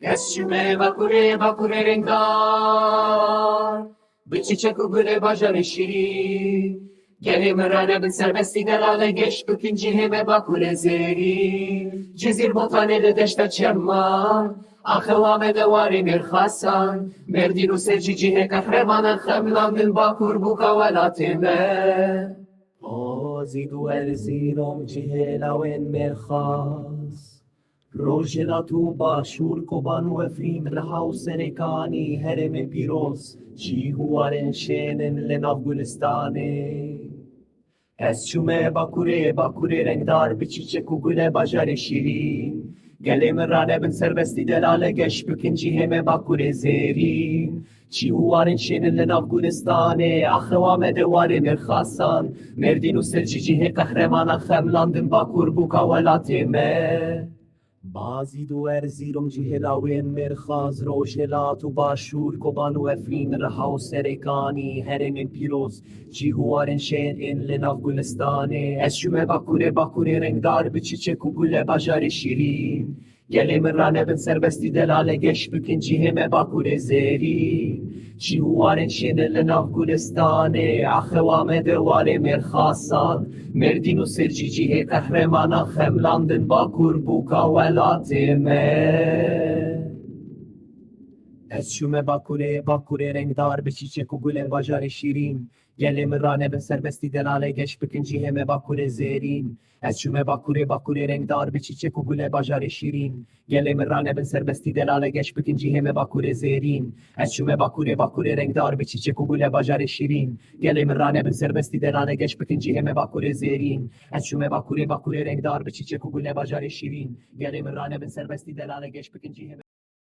Esme bakure rengar Bir çiçek u gülü bajarı şirin Gelim rane bin serbesti delale geç Bütünci heme bakure zeri Cizir botane de deşte çemma Ahevame de vari mirhasan Merdinu sercici kahramanın Khemlandın bakur bu kavalatime زیدو الزیرم جهلا و مرخاز روشلا تو باشور کبان و فیم رهاو سرکانی هرم پیروز چی هوارن شنن لناف گلستانه از چومه باکوره رنگدار به چیچک و گل باجار شیرین گلیم رانه بن سربستی دلاله گش بکنجی همه باکوره زیرین چی هوارن شنن لناف گلستانه اخوام دواره مرخاصان مردین و سرچیجی قهرمان خملاندن باکور بوکا ولاتیمه بازی دو ارزیرم جهلاوین مرخاز روشلات و باشور کبان و افرین رها و سرکانی هرم پیروز چی هوارن شین این لناف گلستانه از شومه باکوره رنگدار به چیچک و گل باجار شیرین گلیم رانه بن سربستی دلاله گش بکنجی همه باکوره زیرین چی هوارن شین لناف گلستانه اخوام دواره مرخاصان مردین و سرجیجی قهرمان خملاندن باکور بوکا ولاتیمه از شومه باکوره رنگدار به چیچک و گل باجار شیرین گلیم رانه به سربستی دلاله گش بکنجی همه باکوره زیرین از شومه باکوره رنگدار به چیچک و گل باجار شیرین گلیم رانه به سربستی دلاله گش بکنجی همه باکوره زیرین از شومه باکوره رنگدار به چیچک و گل باجار شیرین گلیم رانه به سربستی دلاله گش بکنجی همه باکوره زیرین از شومه باکوره رنگدار به چیچک و گل باجار شیرین گلیم رانه به سربستی دلاله گش بکنجی همه